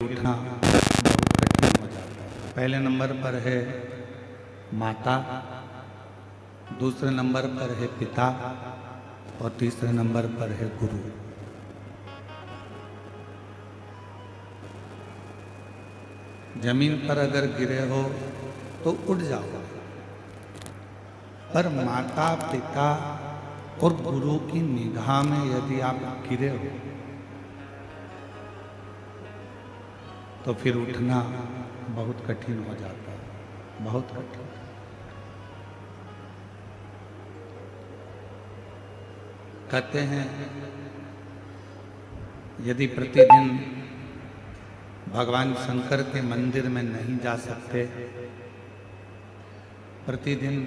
उठना बहुत कठिन हो जाता है। पहले नंबर पर है माता, दूसरे नंबर पर है पिता और तीसरे नंबर पर है गुरु। जमीन पर अगर गिरे हो तो उठ जाओ, पर माता पिता और गुरु की निगाह में यदि आप गिरे हो तो फिर उठना बहुत कठिन हो जाता है, बहुत कठिन। कहते हैं यदि प्रतिदिन भगवान शंकर के मंदिर में नहीं जा सकते, प्रतिदिन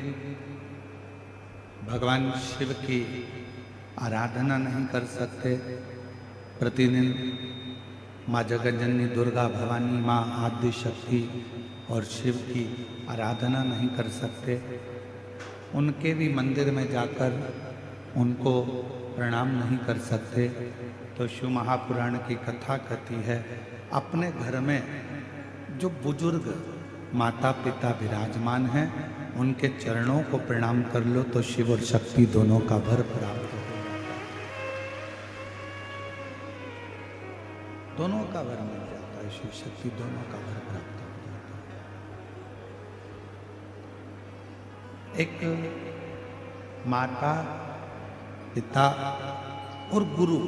भगवान शिव की आराधना नहीं कर सकते, प्रतिदिन माँ जगतजननी दुर्गा भवानी माँ आदि शक्ति और शिव की आराधना नहीं कर सकते, उनके भी मंदिर में जाकर उनको प्रणाम नहीं कर सकते, तो शिव महापुराण की कथा कहती है अपने घर में जो बुजुर्ग माता पिता विराजमान हैं उनके चरणों को प्रणाम कर लो तो शिव और शक्ति दोनों का वर प्राप्त हो जाता है, दोनों का वर मिल जाता है, शिव शक्ति दोनों का वर प्राप्त हो जाता है। एक माता पिता और गुरु,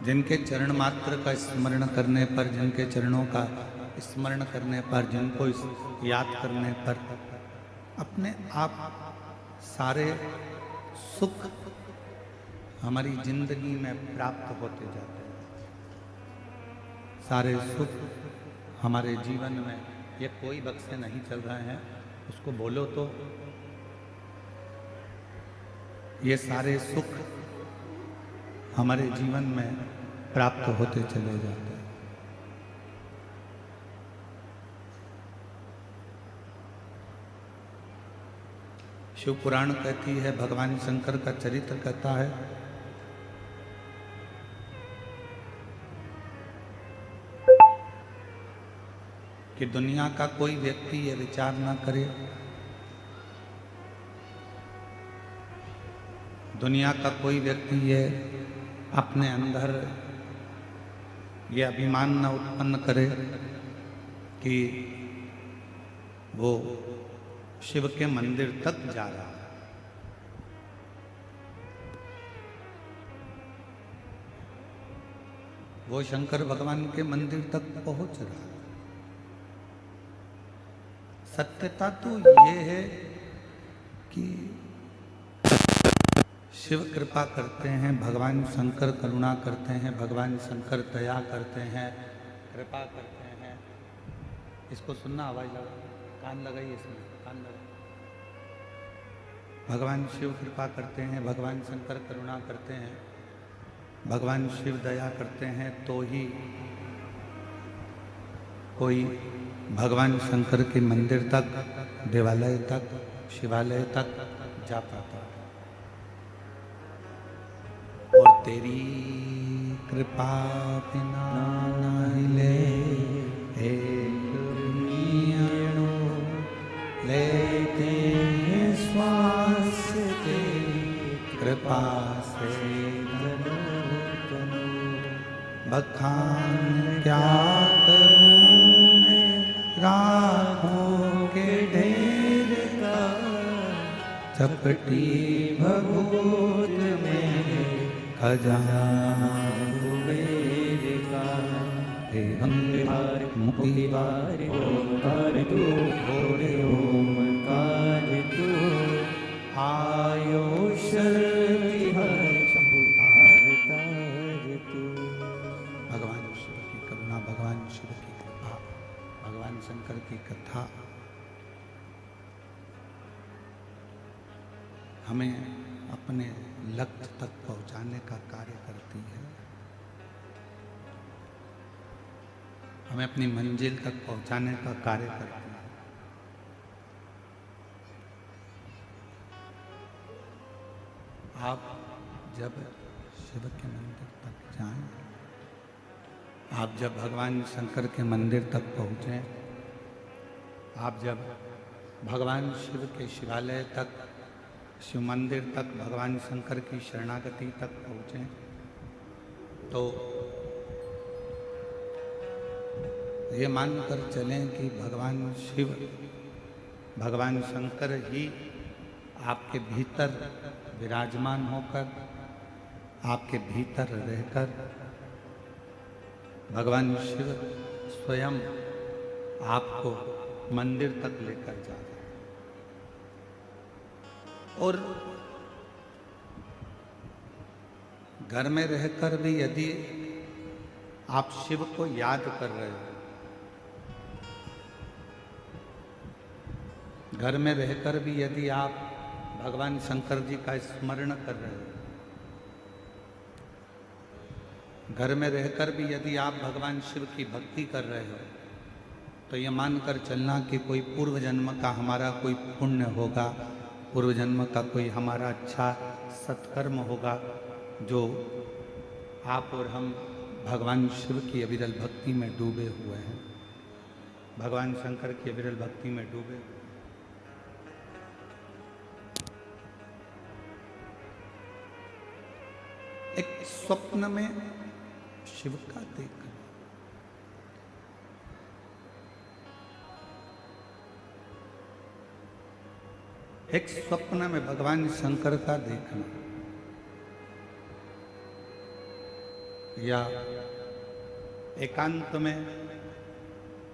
जिनके चरण मात्र का स्मरण करने पर, जिनके चरणों का स्मरण करने पर, जिनको याद करने पर अपने आप सारे सुख हमारी जिंदगी में प्राप्त होते जाते हैं, सारे सुख हमारे जीवन में। ये कोई बक्से नहीं चल रहे हैं, उसको बोलो तो ये सारे सुख हमारे जीवन में प्राप्त होते चले जाते हैं। शिव पुराण कहती है, भगवान शंकर का चरित्र कहता है कि दुनिया का कोई व्यक्ति ये विचार ना करे, दुनिया का कोई व्यक्ति ये अपने अंदर ये अभिमान न उत्पन्न करे कि वो शिव के मंदिर तक जा रहा है। वो शंकर भगवान के मंदिर तक पहुंच रहा है। सत्यता तो ये है कि शिव कृपा करते हैं, भगवान शंकर करुणा करते हैं, भगवान शंकर दया करते हैं, कृपा करते हैं। इसको सुनना, आवाज लगा, कान लगाइए, इसमें कान लगा। भगवान शिव कृपा करते हैं, भगवान शंकर करुणा करते हैं, भगवान शिव दया करते हैं, तो ही कोई भगवान शंकर के मंदिर तक, देवालय तक, शिवालय तक जा पाता है। और तेरी कृपा बिना ना हिले एक दुनियाणु, लेते हैं श्वास तेरी कृपा से तनु तनु। बखान क्या करूं मैं राहों के ढेर का, चपटी भभूत में खजाना कुबेर का। हे अंगार मुक्तिवार ओंकार तू, भोरे ओंकार तू, आयो शक्ति हर तार तू। भगवान शिव की करुणा, भगवान शिव की कृपा, भगवान शंकर की कथा हमें अपने लक्ष्य तक पहुंचाने का कार्य करती है, हमें अपनी मंजिल तक पहुंचाने का कार्य करती है। आप जब शिव के मंदिर तक जाएं, आप जब भगवान शंकर के मंदिर तक पहुँचें, आप जब भगवान शिव के शिवालय तक, शिव मंदिर तक, भगवान शंकर की शरणागति तक पहुँचें, तो ये मानकर चलें कि भगवान शिव, भगवान शंकर ही आपके भीतर विराजमान होकर, आपके भीतर रहकर, भगवान शिव स्वयं आपको मंदिर तक लेकर जा रहे हैं। और घर में रहकर भी यदि आप शिव को याद कर रहे हो, घर में रहकर भी यदि आप भगवान शंकर जी का स्मरण कर रहे हो, घर में रहकर भी यदि आप भगवान शिव की भक्ति कर रहे हो, तो ये मानकर चलना कि कोई पूर्व जन्म का हमारा कोई पुण्य होगा, पूर्व जन्म का कोई हमारा अच्छा सत्कर्म होगा, जो आप और हम भगवान शिव की अविरल भक्ति में डूबे हुए हैं, भगवान शंकर की अविरल भक्ति में डूबे हुए। एक स्वप्न में शिव का देखना, एक स्वप्न में भगवान शंकर का देखना, या एकांत में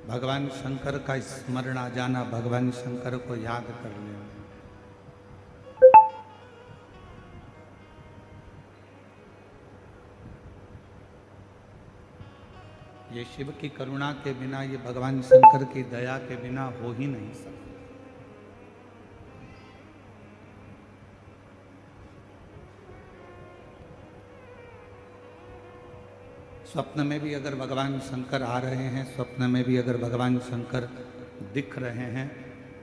भगवान शंकर का स्मरण आ जाना, भगवान शंकर को याद कर लेना, ये शिव की करुणा के बिना, ये भगवान शंकर की दया के बिना हो ही नहीं सकता। स्वप्न में भी अगर भगवान शंकर आ रहे हैं, स्वप्न में भी अगर भगवान शंकर दिख रहे हैं,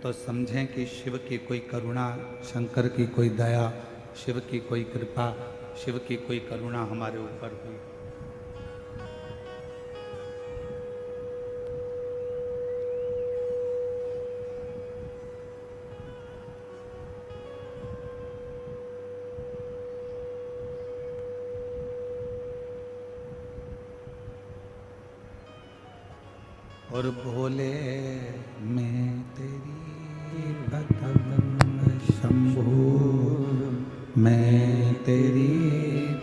तो समझें कि शिव की कोई करुणा, शंकर की कोई दया, शिव की कोई कृपा, शिव की कोई करुणा हमारे ऊपर हुई। और भोले मैं तेरी पतंग शंभू, मैं तेरी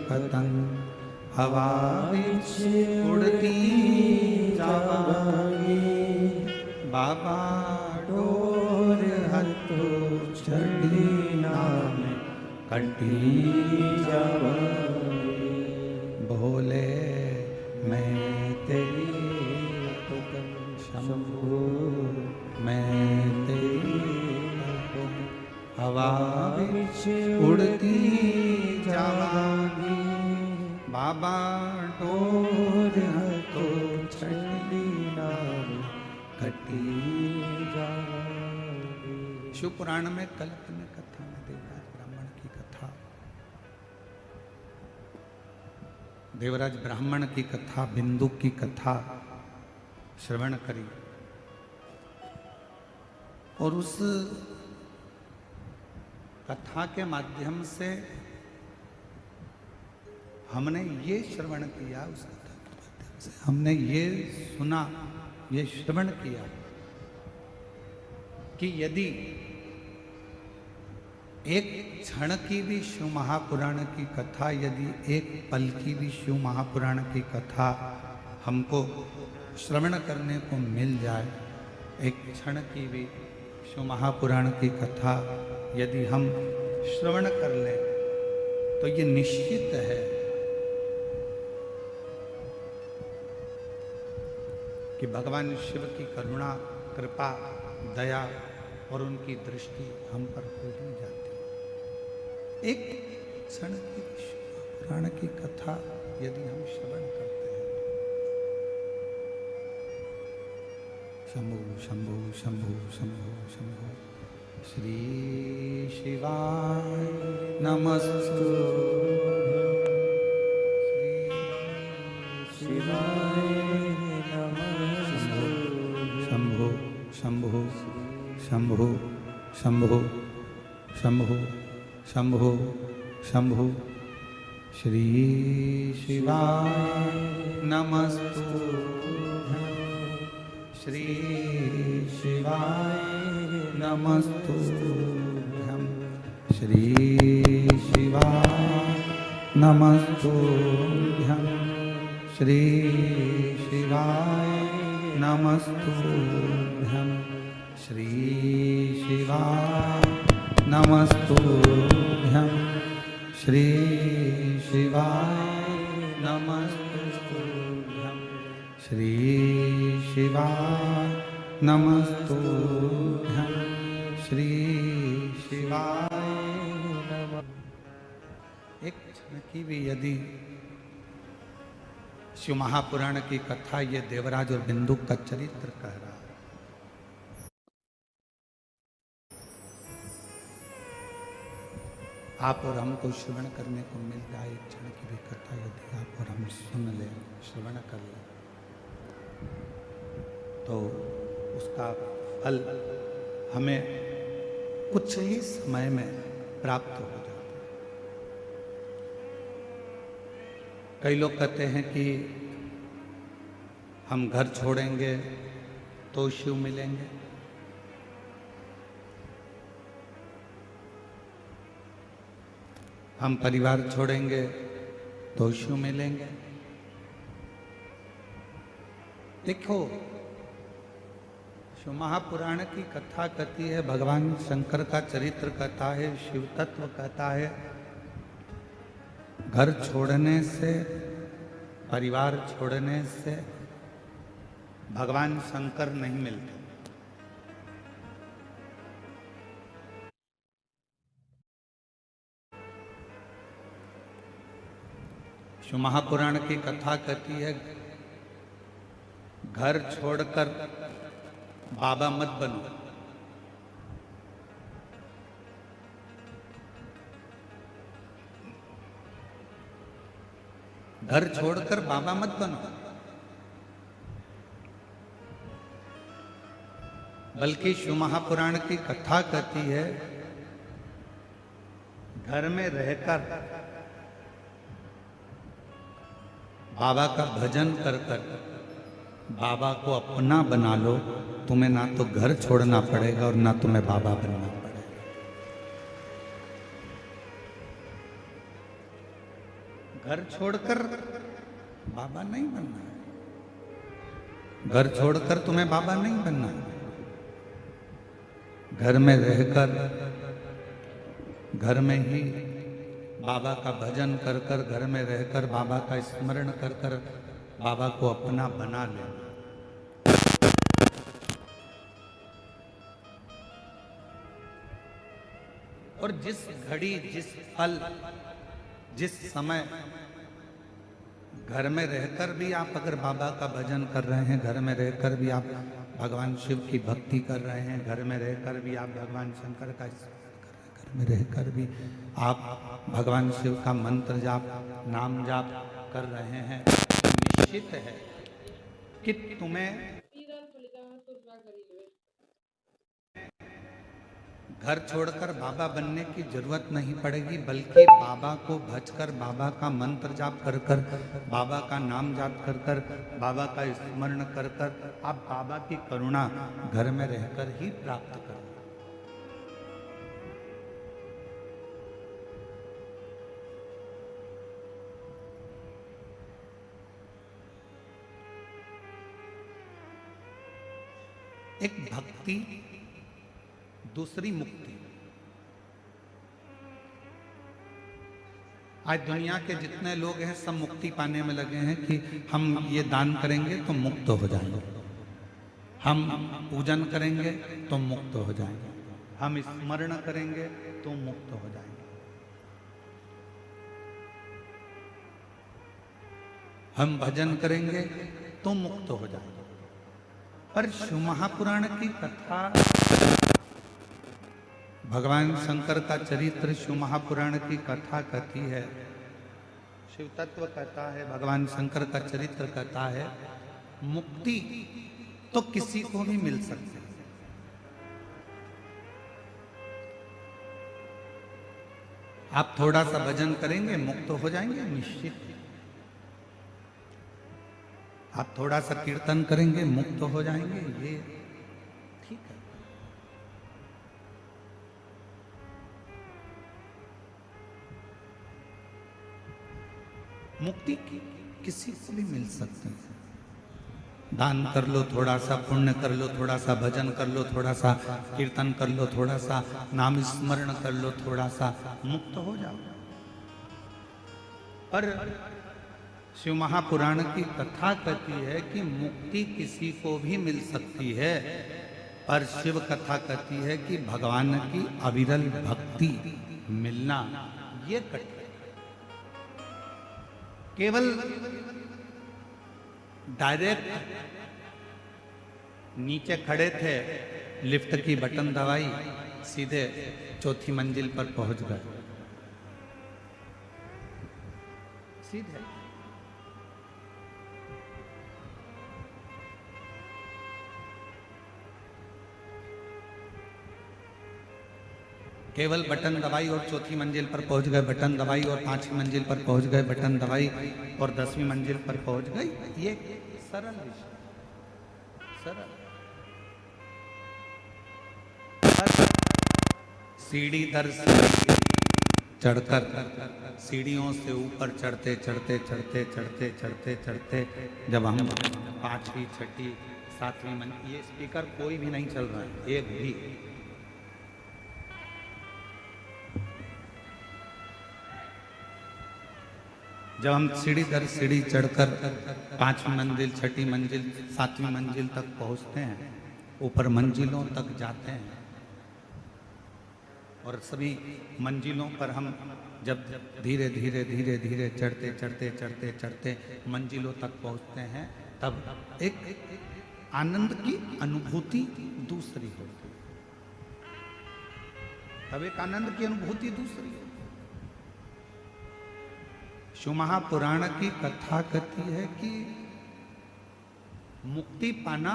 पतंग हवा विच उड़ती जावांगी, बाबा डोर हथों चढ़ी नाम कटी जावांगी। भोले मैं तेरी शंभू, मैं तेरी हवा विच उड़ती जावांगी, बाबा डोर हथों चढ़ी नाम कटी जावांगी। शिव पुराण में कल्प में कथा में देवराज ब्राह्मण की कथा, देवराज ब्राह्मण की कथा, बिंदु की कथा श्रवण करी, और उस कथा के माध्यम से हमने ये श्रवण किया, उस कथा के माध्यम से हमने ये सुना, ये श्रवण किया कि यदि एक क्षण की भी शिव महापुराण की कथा, यदि एक पल की भी शिव महापुराण की कथा हमको श्रवण करने को मिल जाए, एक क्षण की भी शिव महापुराण की कथा यदि हम श्रवण कर लें, तो ये निश्चित है कि भगवान शिव की करुणा, कृपा, दया और उनकी दृष्टि हम पर हो ही जाती है। एक क्षण की शिव महापुराण की कथा यदि हम श्रवण करते हैं, शंभु शंभु शंभु शंभु शंभु, श्री शिवाय नमस्तु शिवाय नमस्तु। शंभो शंभो शंभो शंभो शंभो शंभो शंभो श्री शिवाय नमस्तुभ्यं श्री शिवाय नमस्तुभ्यं श्री शिवाय नमस्तुभ्यं श्री शिवाय नमस्तुभ्यं श्री शिवाय नमस्तुभ्यं श्री शिवाय नमस्तुभ्यं श्री शिवाय नमस्तुभ्यं श्री शिवाय नमः। एक क्षण की भी यदि शिव महापुराण की कथा ये देवराज और बिंदु का चरित्र कह रहा है। आप और हमको श्रवण करने को मिल जाए एक क्षण की भी कथा यदि आप और हम सुन लें, श्रवण कर लें, तो उसका फल हमें कुछ ही समय में प्राप्त हो जाता है। कई लोग कहते हैं कि हम घर छोड़ेंगे तो शिव मिलेंगे। हम परिवार छोड़ेंगे तो शिव मिलेंगे। देखो, शिव महापुराण की कथा कहती है, भगवान शंकर का चरित्र कहता है, शिव तत्व कहता है, घर छोड़ने से, परिवार छोड़ने से भगवान शंकर नहीं मिलते। शिव महापुराण की कथा कहती है, घर छोड़कर बाबा मत बनो। घर छोड़कर बाबा मत बनो, बल्कि शिव महापुराण की कथा कहती है, घर में रहकर बाबा का भजन कर कर बाबा को अपना बना लो। तुम्हें ना तो घर छोड़ना पड़ेगा और ना तुम्हें बाबा बनना पड़ेगा। घर छोड़कर बाबा नहीं बनना है। घर छोड़कर तुम्हें बाबा नहीं बनना है। घर में रहकर, घर में ही बाबा का भजन कर कर, घर में रहकर बाबा का स्मरण कर कर बाबा को अपना बना ले। और जिस घड़ी, जिस पल, जिस समय घर में रहकर भी आप अगर बाबा का भजन कर रहे हैं, घर में रहकर भी आप भगवान शिव की भक्ति कर रहे हैं, घर में रहकर भी आप भगवान शंकर का घर में रहकर भी आप भगवान शिव का मंत्र जाप, नाम जाप कर रहे हैं, तो निश्चित है कि तुम्हें घर छोड़कर बाबा बनने की जरूरत नहीं पड़ेगी, बल्कि बाबा को भजकर, बाबा का मंत्र जाप कर कर, बाबा का नाम जाप कर कर, बाबा का स्मरण कर कर आप बाबा की करुणा घर में रहकर ही प्राप्त करें। एक भक्ति, दूसरी मुक्ति। आज दुनिया के जितने लोग हैं सब मुक्ति पाने में लगे हैं कि हम ये दान करेंगे तो मुक्त हो जाएंगे, हम पूजन करेंगे तो मुक्त हो जाएंगे, हम स्मरण करेंगे तो मुक्त हो जाएंगे, हम भजन करेंगे तो मुक्त हो जाएंगे। पर शिव महापुराण की कथा भगवान शंकर का चरित्र शिव महापुराण की कथा कहती है, शिव तत्व कहता है, भगवान शंकर का चरित्र कहता है, मुक्ति तो किसी को भी मिल सकती है। आप थोड़ा सा भजन करेंगे मुक्त हो जाएंगे निश्चित। आप थोड़ा सा कीर्तन करेंगे मुक्त हो जाएंगे, ये ठीक है। मुक्ति किसी को भी मिल सकती है। दान कर लो थोड़ा सा, पुण्य कर लो थोड़ा सा, भजन कर लो थोड़ा सा, कीर्तन कर लो थोड़ा सा, नाम स्मरण कर लो थोड़ा सा, मुक्त हो जाओ। पर शिव महापुराण की कथा कहती है कि मुक्ति किसी को भी मिल सकती है, पर शिव कथा कहती है कि भगवान की अविरल भक्ति मिलना ये कठिन। केवल डायरेक्ट नीचे खड़े थे, लिफ्ट की बटन दबाई, सीधे चौथी मंजिल पर पहुंच गए, सीधे। केवल बटन दबाई और चौथी मंजिल पर पहुंच गए, बटन दबाई और पांचवी मंजिल पर पहुंच गए, बटन दबाई और 10वीं मंजिल पर पहुंच गई। ये सरल विषय, सरल। सीढ़ी दर सीढ़ी चढ़कर, सीढ़ियों से ऊपर चढ़ते चढ़ते चढ़ते चढ़ते चढ़ते चढ़ते जब हम 5वीं 6ठी 7वीं मंजिल, ये स्पीकर कोई भी नहीं चल रहा है, एक भी। जब हम सीढ़ी दर सीढ़ी चढ़कर 5वीं मंजिल 6ठी मंजिल 7वीं मंजिल तक पहुंचते हैं, ऊपर मंजिलों तक जाते हैं, और सभी मंजिलों पर हम जब धीरे धीरे धीरे धीरे चढ़ते चढ़ते चढ़ते चढ़ते मंजिलों तक पहुंचते हैं, तब एक आनंद की अनुभूति दूसरी होती है। तब एक आनंद की अनुभूति दूसरी होती है। शिव महापुराण की कथा कहती है कि मुक्ति पाना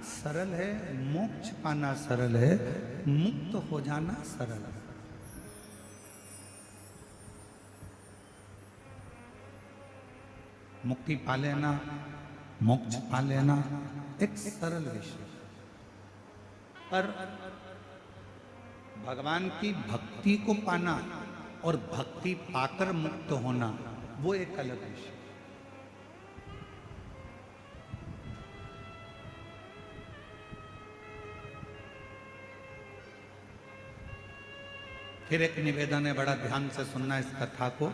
सरल है, मोक्ष पाना सरल है, मुक्त हो जाना सरल है। मुक्ति पा लेना, मोक्ष पा लेना एक सरल विषय, पर भगवान की भक्ति को पाना और भक्ति पाकर मुक्त होना वो एक अलग विषय। फिर एक निवेदन है, बड़ा ध्यान से सुनना इस कथा को।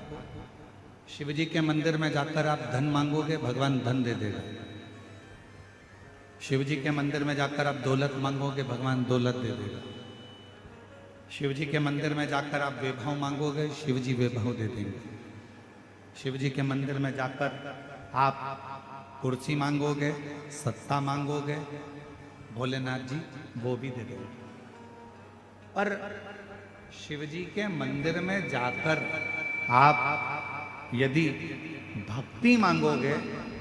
शिव जी के मंदिर में जाकर आप धन मांगोगे, भगवान धन दे देगा। शिव जी के मंदिर में जाकर आप दौलत मांगोगे, भगवान दौलत दे देगा। शिव जी के मंदिर में जाकर आप वैभव मांगोगे, शिव जी वैभव दे देंगे। शिव जी के मंदिर में जाकर आप कुर्सी मांगोगे, सत्ता मांगोगे, भोलेनाथ जी वो भी दे देंगे। पर शिव जी के मंदिर में जाकर आप यदि भक्ति मांगोगे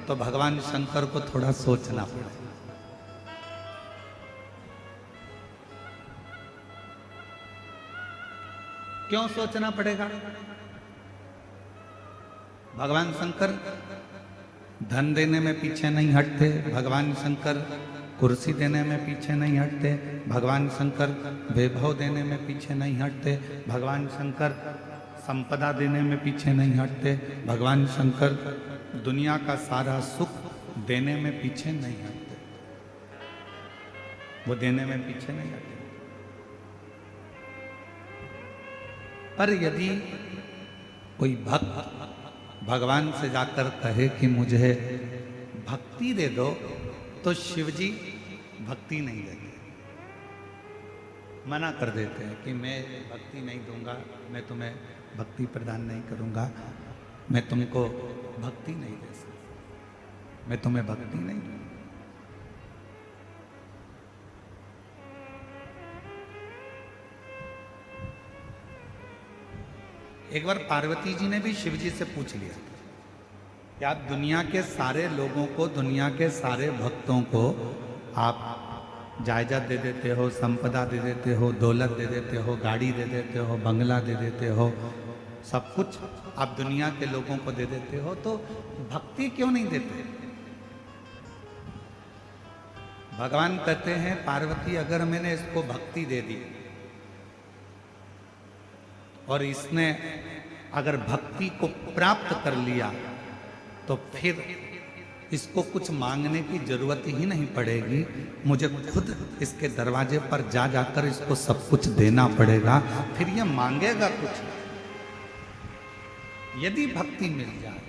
तो भगवान शंकर को थोड़ा सोचना पड़ेगा। क्यों सोचना पड़ेगा? भगवान शंकर धन देने में पीछे नहीं हटते, भगवान शंकर कुर्सी देने में पीछे नहीं हटते, भगवान शंकर वैभव देने में पीछे नहीं हटते, भगवान शंकर संपदा देने में पीछे नहीं हटते, भगवान शंकर दुनिया का सारा सुख देने में पीछे नहीं हटते, वो देने में पीछे नहीं हटते। पर यदि कोई भक्त भगवान से जाकर कहे कि मुझे भक्ति दे दो, तो शिव जी भक्ति नहीं देते, मना कर देते हैं कि मैं भक्ति नहीं दूंगा, मैं तुम्हें भक्ति प्रदान नहीं करूंगा, मैं तुमको भक्ति नहीं दे सकता, मैं तुम्हें भक्ति नहीं दूंगा। एक बार पार्वती जी ने भी शिव जी से पूछ लिया कि आप दुनिया के सारे लोगों को, दुनिया के सारे भक्तों को आप जायजा दे देते हो, संपदा दे देते हो, दौलत दे देते हो, गाड़ी दे देते हो, बंगला दे देते हो, सब कुछ आप दुनिया के लोगों को दे देते हो, तो भक्ति क्यों नहीं देते? भगवान कहते हैं पार्वती अगर मैंने इसको भक्ति दे दी और इसने अगर भक्ति को प्राप्त कर लिया तो फिर इसको कुछ मांगने की जरूरत ही नहीं पड़ेगी, मुझे खुद इसके दरवाजे पर जा जाकर इसको सब कुछ देना पड़ेगा, फिर ये मांगेगा कुछ। यदि भक्ति मिल जाए